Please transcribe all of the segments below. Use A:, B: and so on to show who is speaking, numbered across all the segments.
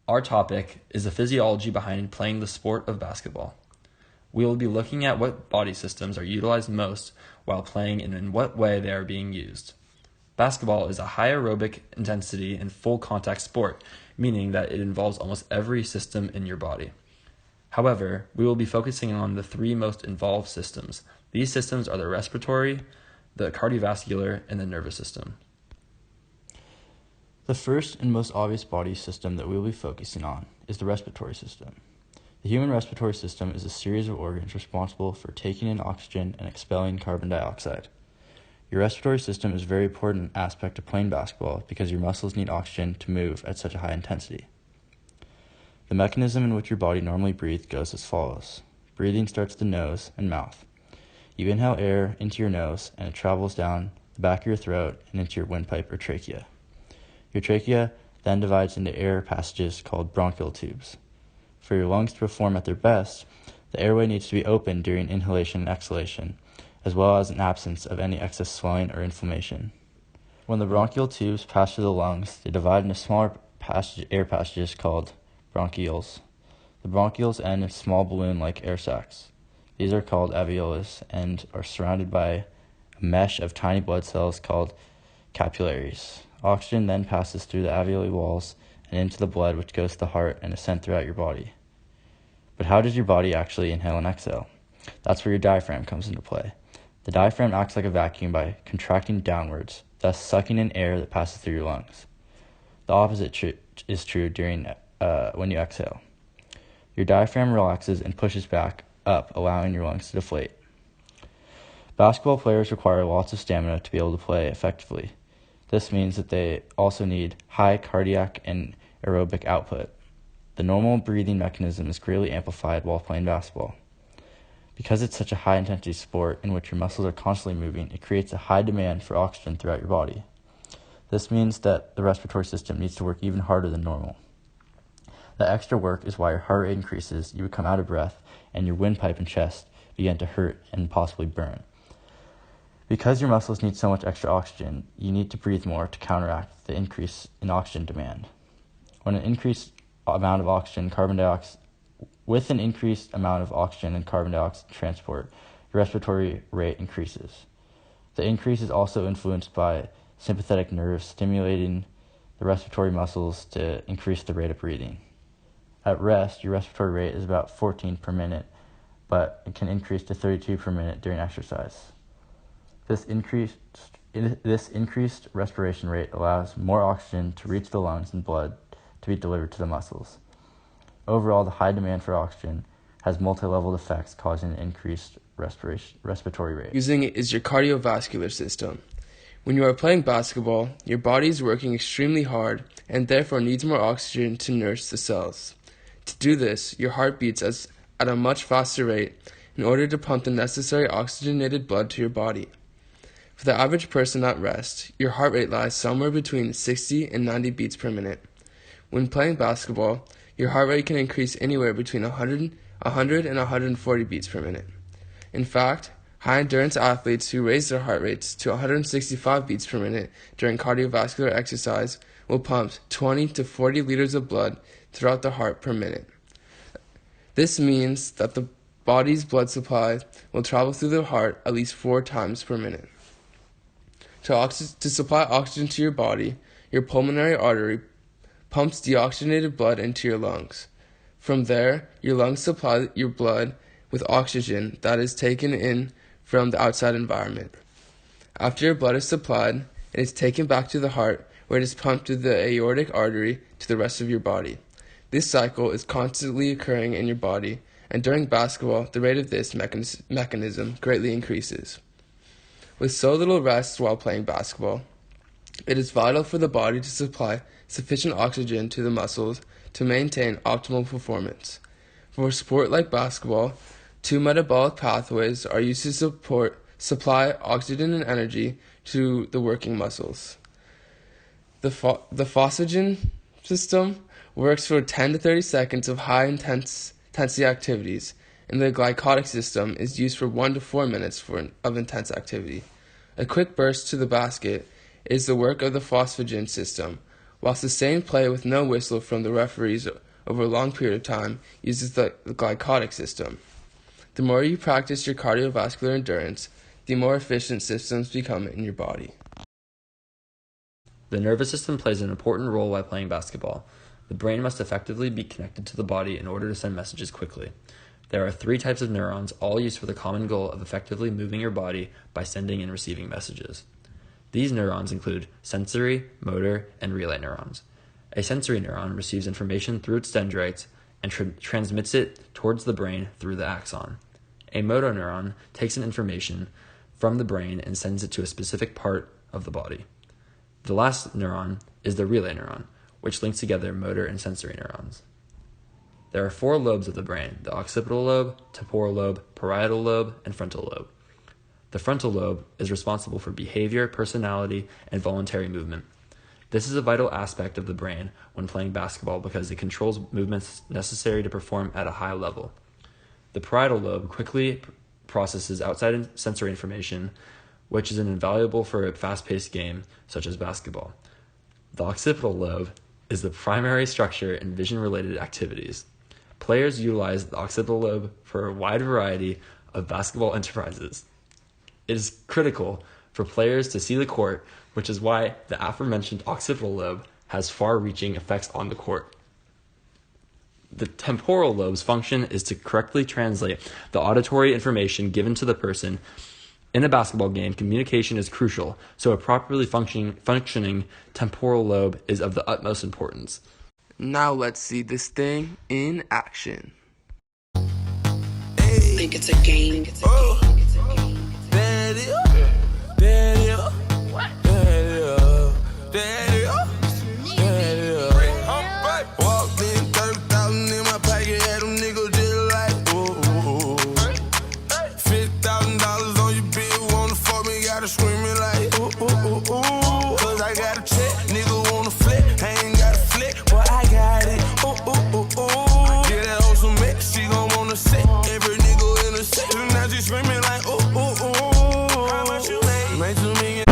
A: Our topic is the physiology behind playing the sport of basketball. We will be looking at what body systems are utilized most while playing and in what way they are being used. Basketball is a high aerobic intensity and full contact sport, meaning that it involves almost every system in your body. However, we will be focusing on the three most involved systems. These systems are the respiratory, the cardiovascular, and the nervous system.
B: The first and most obvious body system that we will be focusing on is the respiratory system. The human respiratory system is a series of organs responsible for taking in oxygen and expelling carbon dioxide. Your respiratory system is a very important aspect of playing basketball because your muscles need oxygen to move at such a high intensity. The mechanism in which your body normally breathes goes as follows. Breathing starts at the nose and mouth. You inhale air into your nose and it travels down the back of your throat and into your windpipe or trachea. Your trachea then divides into air passages called bronchial tubes. For your lungs to perform at their best, the airway needs to be open during inhalation and exhalation, as well as an absence of any excess swelling or inflammation. When the bronchial tubes pass through the lungs, they divide into smaller air passages called bronchioles. The bronchioles end in small balloon-like air sacs. These are called alveolus and are surrounded by a mesh of tiny blood cells called capillaries. Oxygen then passes through the alveoli walls and into the blood, which goes to the heart and is sent throughout your body. But how does your body actually inhale and exhale? That's where your diaphragm comes into play. The diaphragm acts like a vacuum by contracting downwards, thus sucking in air that passes through your lungs. The opposite is true during when you exhale. Your diaphragm relaxes and pushes back up, allowing your lungs to deflate. Basketball players require lots of stamina to be able to play effectively. This means that they also need high cardiac and aerobic output. The normal breathing mechanism is greatly amplified while playing basketball. Because it's such a high-intensity sport in which your muscles are constantly moving, it creates a high demand for oxygen throughout your body. This means that the respiratory system needs to work even harder than normal. The extra work is why your heart rate increases, you become out of breath, and your windpipe and chest begin to hurt and possibly burn. Because your muscles need so much extra oxygen, you need to breathe more to counteract the increase in oxygen demand. With an increased amount of oxygen and carbon dioxide transport, your respiratory rate increases. The increase is also influenced by sympathetic nerves stimulating the respiratory muscles to increase the rate of breathing. At rest, your respiratory rate is about 14 per minute, but it can increase to 32 per minute during exercise. This increased respiration rate allows more oxygen to reach the lungs and blood to be delivered to the muscles. Overall, the high demand for oxygen has multi-level effects causing an increased respiratory rate.
C: Using it is your cardiovascular system. When you are playing basketball, your body is working extremely hard and therefore needs more oxygen to nourish the cells. To do this, your heart beats at a much faster rate in order to pump the necessary oxygenated blood to your body. For the average person at rest, your heart rate lies somewhere between 60 and 90 beats per minute. When playing basketball, your heart rate can increase anywhere between 100 and 140 beats per minute. In fact, high-endurance athletes who raise their heart rates to 165 beats per minute during cardiovascular exercise will pump 20 to 40 liters of blood throughout the heart per minute. This means that the body's blood supply will travel through the heart at least 4 times per minute. To supply oxygen to your body, your pulmonary artery pumps deoxygenated blood into your lungs. From there, your lungs supply your blood with oxygen that is taken in from the outside environment. After your blood is supplied, it is taken back to the heart, where it is pumped through the aortic artery to the rest of your body. This cycle is constantly occurring in your body, and during basketball, the rate of this mechanism greatly increases. With so little rest while playing basketball, it is vital for the body to supply sufficient oxygen to the muscles to maintain optimal performance. For a sport like basketball, 2 metabolic pathways are used to supply oxygen and energy to the working muscles. The phosphagen system works for 10 to 30 seconds of high intensity activities, and the glycolytic system is used for 1 to 4 minutes of intense activity. A quick burst to the basket is the work of the phosphagen system, while sustained play with no whistle from the referees over a long period of time uses the glycotic system. The more you practice your cardiovascular endurance, the more efficient systems become in your body.
A: The nervous system plays an important role while playing basketball. The brain must effectively be connected to the body in order to send messages quickly. There are 3 types of neurons, all used for the common goal of effectively moving your body by sending and receiving messages. These neurons include sensory, motor, and relay neurons. A sensory neuron receives information through its dendrites and transmits it towards the brain through the axon. A motor neuron takes in information from the brain and sends it to a specific part of the body. The last neuron is the relay neuron, which links together motor and sensory neurons. There are 4 lobes of the brain: the occipital lobe, temporal lobe, parietal lobe, and frontal lobe. The frontal lobe is responsible for behavior, personality, and voluntary movement. This is a vital aspect of the brain when playing basketball because it controls movements necessary to perform at a high level. The parietal lobe quickly processes outside sensory information, which is invaluable for a fast-paced game such as basketball. The occipital lobe is the primary structure in vision-related activities. Players utilize the occipital lobe for a wide variety of basketball enterprises. It is critical for players to see the court, which is why the aforementioned occipital lobe has far-reaching effects on the court. The temporal lobe's function is to correctly translate the auditory information given to the person. In a basketball game, communication is crucial, so a properly functioning temporal lobe is of the utmost importance.
C: Now let's see this thing in action.
D: Think it's a game.
E: Walked in 30,000 in my pocket, had them niggas just like, ooh. $50,000 on your bill, wanna fuck me, gotta screaming like, ooh. Cause I got a check, nigga wanna flip, I ain't got a flip, but I got it, ooh. Get that hoe some mix, she gon' wanna sit, every nigga in the set, now she screaming like, ooh. How much you made? Made $2 million.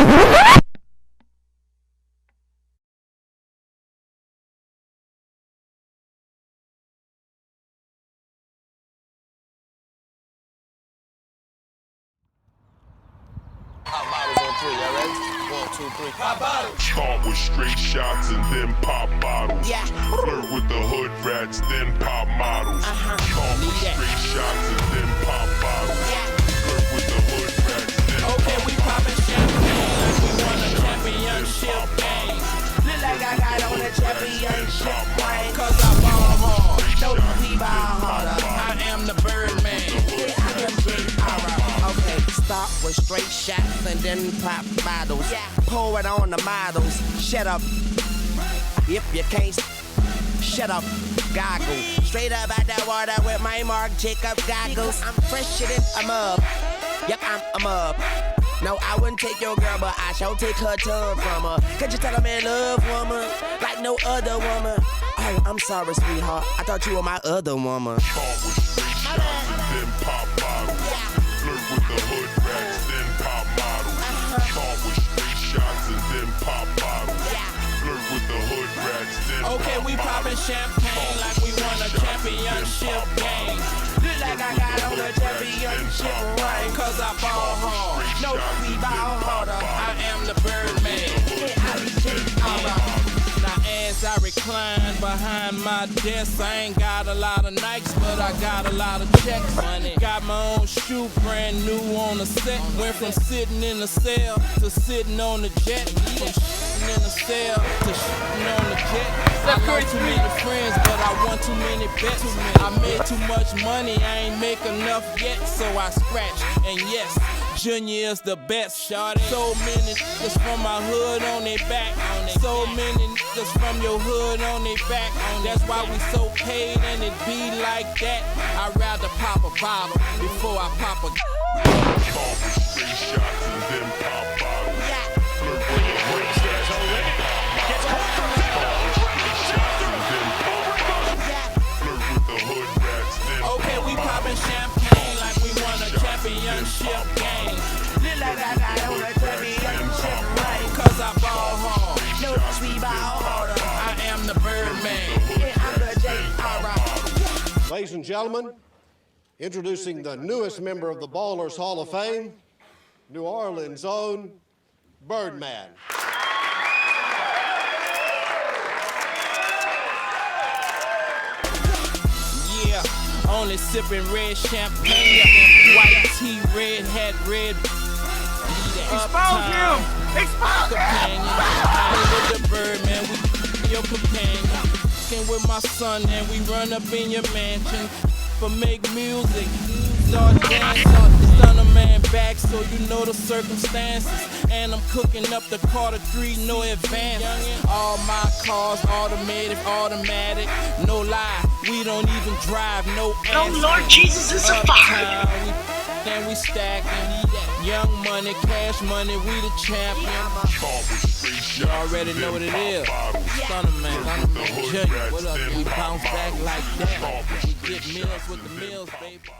E: Pop bottles on 3, y'all ready? 1, 2, 3, pop bottles.
F: Start with straight shots and then pop bottles.
D: Yeah.
F: Flirt with the hood rats, then pop models. Start with straight shots and then pop bottles. Flirt with the hood rats, then
G: Okay, we poppin' champagne like we won a championship game. Look like I got on a championship ring. Cause I ball hard, no we ball harder. I am the Birdman. Alright, okay, start with straight shots and then pop bottles. Pour it on the models, shut up. If you can't shut up, goggle. Straight up out that water with my Mark Jacob goggles. I'm fresher than I'm up. Yep, I'm up. No, I wouldn't take your girl, but I shall take her tongue from her. Could you tell I'm in love, woman, like no other woman? Oh, I'm sorry, sweetheart. I thought you were my other woman.
F: start with straight shots and then pop bottles. Flirt with the hood rats, then pop models. Start with straight shots and then pop bottles. Flirt with the hood rats, then
G: Okay, we poppin' champagne like we won a championship game. Look like I got on a championship ring. Cause I ball hard, no we ball harder. I am the Birdman. Now as I recline behind my desk, I ain't got a lot of Nikes, but I got a lot of checks. Money. Got my own shoe, brand new on the set. Went from sitting in the cell to sitting on the jet. From shitting in the cell to shitting on the jet. I lost too many friends, but I won too many bets. I made too much money, I ain't make enough yet, so I scratch. And yes, Junior is the best, shawty. So many niggas from my hood on their back. So many niggas from your hood on their back. That's why we so paid and it be like that. I'd rather pop a bottle before I pop a.
F: start with straight shots and then pop bottles. Flirt with the hood rats, then pop models. Start with straight shots and then pop bottles. Flirt with the hood rats, then
G: Okay, we
F: pop
G: poppin'
F: models.
G: champagne like we won a championship game. Look like I got on a championship ring. Cause I ball hard, no we ball harder.
D: Ladies and gentlemen, introducing the newest member of the Ballers Hall of Fame, New Orleans' own Birdman.
G: Yeah, only sipping red champagne, white tea, red hat, red. Expose him! Expose him! With the Birdman, we your companion. With my son and we run up in your mansion for make music. Start dancing, stun a man back so you know the circumstances. And I'm cooking up the Carter 3, no advance. All my cars automatic, no lie. We don't even drive, no answer.
H: Oh Lord Jesus, it's a fire.
G: Then we stacking. Young money, cash money, we the champion. You already know what it is. Stunner man, judge. What up? We bounce back like that. We get meals with the meals, baby.